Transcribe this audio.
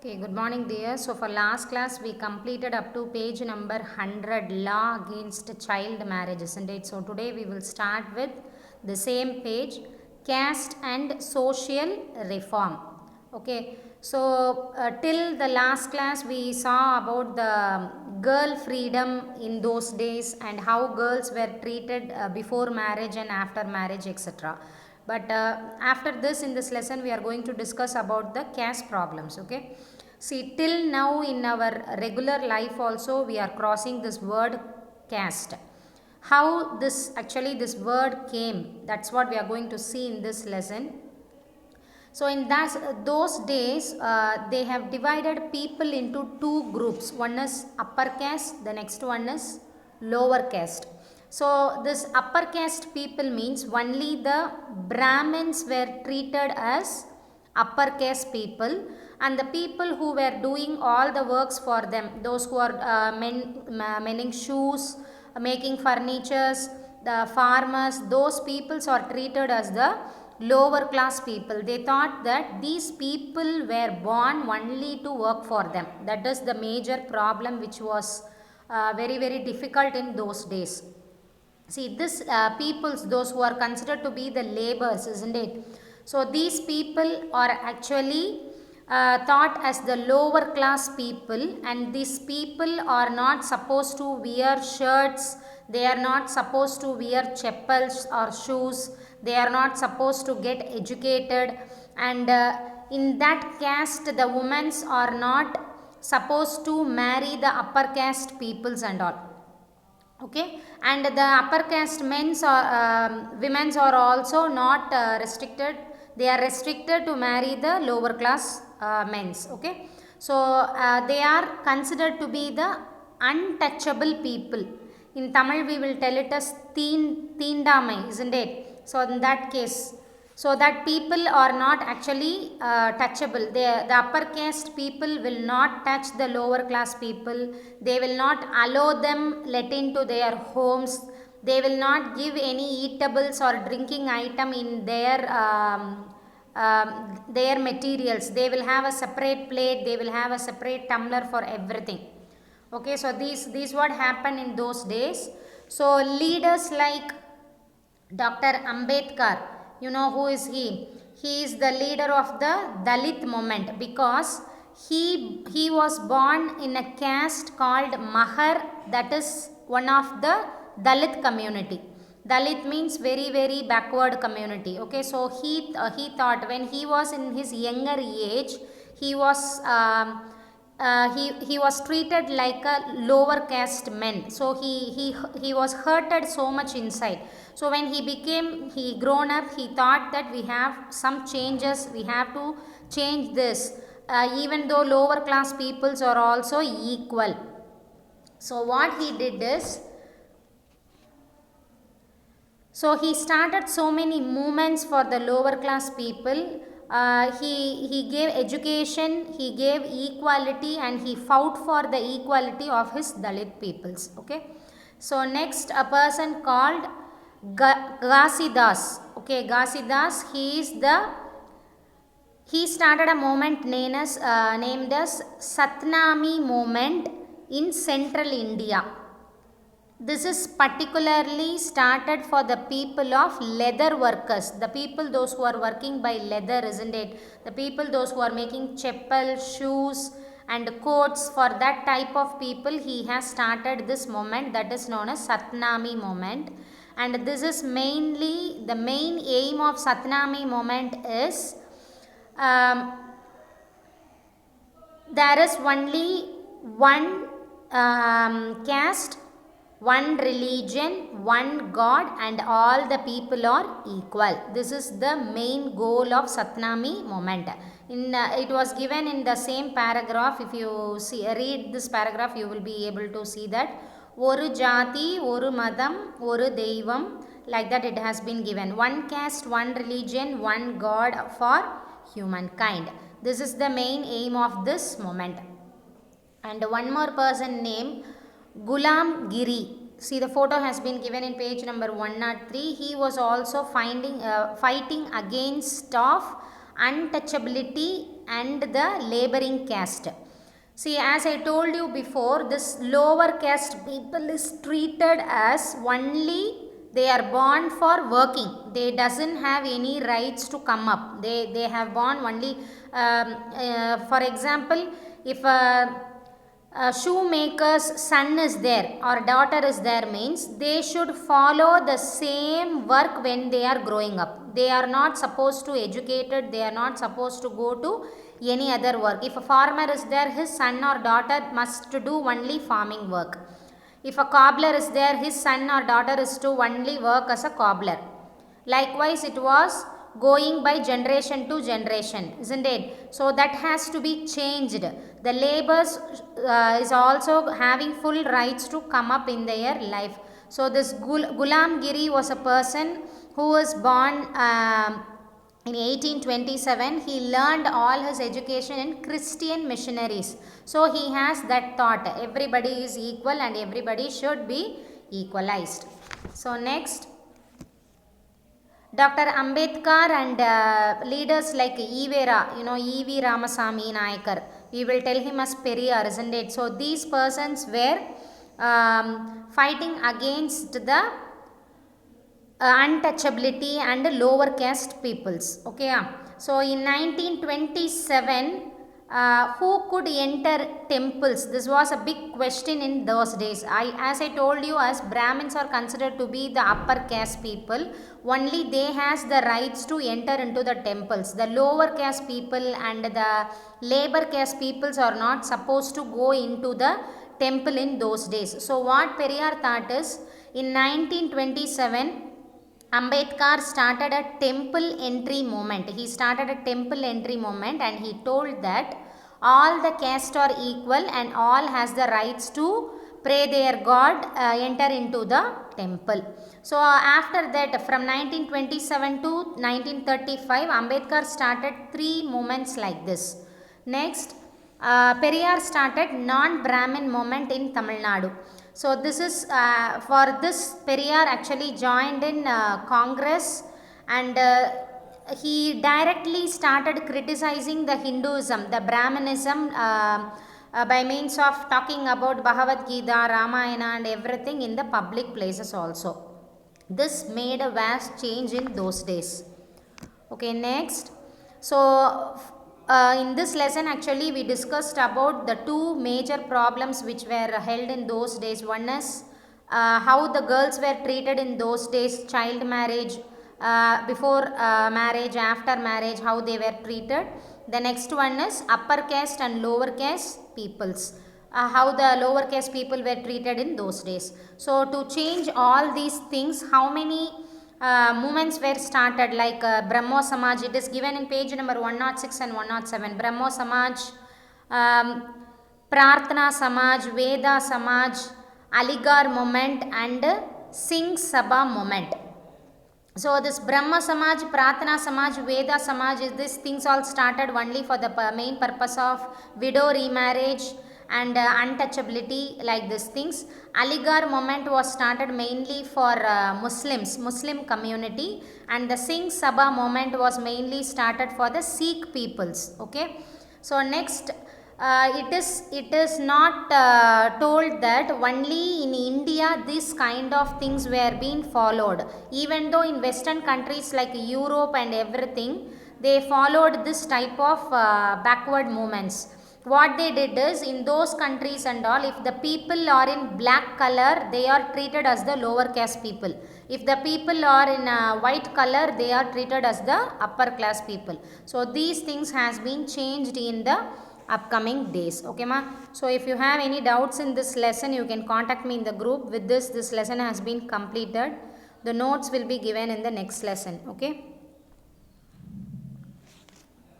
Okay, good morning dear. So for last class we completed up to page number 100 law against child marriage, isn't it? So today we will start with the same page, caste and social reform. Okay, so till the last class we saw about the girl freedom in those days and how girls were treated before marriage and after marriage, etc. But after this, in this lesson we are going to discuss about the caste problems. Okay, see, till now in our regular life also we are crossing this word caste. How this word came, that's what we are going to see in this lesson. So in those days, they have divided people into two groups. One is upper caste, the next one is lower caste. So this upper caste people means only the Brahmins were treated as upper caste people, and the people who were doing all the works for them, those who are mending shoes, making furnitures, the farmers, those peoples are treated as the lower class people. They thought that these people were born only to work for them. That is the major problem which was very difficult in those days. See, this peoples, those who are considered to be the laborers, isn't it? So these people are actually thought as the lower class people, and these people are not supposed to wear shirts, they are not supposed to wear chappals or shoes, they are not supposed to get educated, and in that caste the women are not supposed to marry the upper caste peoples and all. Okay, and the upper caste men's or women's are also not restricted, they are restricted to marry the lower class men's. Okay, so they are considered to be the untouchable people. In Tamil we will tell it as teendamai, isn't it? So in that case, so that people are not actually touchable. The upper caste people will not touch the lower class people, they will not allow them let into their homes, they will not give any eatables or drinking item in their materials. They will have a separate plate, they will have a separate tumbler for everything. Okay, so these what happened in those days. So leaders like Dr. Ambedkar, you know who is he? He is the leader of the Dalit movement, because he was born in a caste called Mahar, that is one of the Dalit community. Dalit means very backward community. Okay, so he thought when he was in his younger age, he was he was treated like a lower caste man, so he was hurted so much inside. So when he grown up, he thought that we have some changes, we have to change this, even though lower class peoples are also equal. So what he did is, so he started so many movements for the lower class people. He gave education, he gave equality, and he fought for the equality of his Dalit peoples. Okay. So next, a person called Ghasidas. Okay, Ghasidas, he started a movement named as Satnami movement in central India. This is particularly started for the people of leather workers, the people those who are working by leather, isn't it? The people those who are making chappal, shoes and coats, for that type of people he has started this movement that is known as Satnami movement. And this is mainly, the main aim of Satnami movement is there is only one caste, one religion, one God, and all the people are equal. This is the main goal of Satnami movement. It was given in the same paragraph. If you read this paragraph, you will be able to see that oru jati, oru madam, oru deivam, like that it has been given. One caste, one religion, one God for humankind. This is the main aim of this movement. And one more person named Gulam Giri. See, the photo has been given in page number 103. He was also fighting against of untouchability and the laboring caste. See, as I told you before, this lower caste people is treated as only they are born for working. They doesn't have any rights to come up. They have born only, for example, if a shoemaker's son is there or daughter is there means they should follow the same work when they are growing up. They are not supposed to educated, they are not supposed to go to any other work. If a farmer is there, his son or daughter must do only farming work. If a cobbler is there, his son or daughter is to only work as a cobbler. Likewise, it was going by generation to generation, isn't it? So that has to be changed. The laborers is also having full rights to come up in their life. So this Gulam Giri was a person who was born in 1827. He learned all his education in Christian missionaries. So he has that thought, everybody is equal and everybody should be equalized. So next, Dr. Ambedkar and leaders like Evera, E.V. Ramasamy Nayakar, we will tell him as Periyar, isn't it? So these persons were fighting against the untouchability and lower caste peoples. Okay. So in 1927, who could enter temples? This was a big question in those days. As I told you, as Brahmins are considered to be the upper caste people, only they has the rights to enter into the temples. The lower caste people and the labor caste peoples are not supposed to go into the temple in those days. So what Periyar thought is, in 1927, Ambedkar started a temple entry movement. He started a temple entry movement and he told that all the castes are equal and all has the rights to pray their God, enter into the temple. So after that, from 1927 to 1935, Ambedkar started 3 movements like this. Next, Periyar started non-Brahmin movement in Tamil Nadu. So this is for this Periyar actually joined in Congress, and he directly started criticizing the Hinduism, the Brahmanism, by means of talking about Bhagavad Gita, Ramayana and everything in the public places also. This made a vast change in those days. Okay, next. So in this lesson actually we discussed about the 2 major problems which were held in those days. One is how the girls were treated in those days, child marriage, before marriage, after marriage, how they were treated. The next one is upper caste and lower caste peoples, how the lower caste people were treated in those days. So to change all these things, how many movements were started, like Brahmo Samaj. It is given in page number 106 and 107. Brahmo Samaj, Prarthana Samaj, Veda Samaj, Aligarh movement and Singh Sabha movement. So this Brahma Samaj, Prarthana Samaj, Veda Samaj, these things all started only for the main purpose of widow remarriage and untouchability, like these things. Aligarh movement was started mainly for Muslim community, and the Singh Sabha movement was mainly started for the Sikh peoples. Okay. So next, it is not told that only in India this kind of things were being followed. Even though in Western countries like Europe and everything, they followed this type of backward movements. What they did is, in those countries and all, if the people are in black color, they are treated as the lower caste people. If the people are in white color, they are treated as the upper class people. So these things has been changed in the upcoming days. Okay ma. So if you have any doubts in this lesson, you can contact me in the group. With this lesson has been completed. The notes will be given in the next lesson. Okay.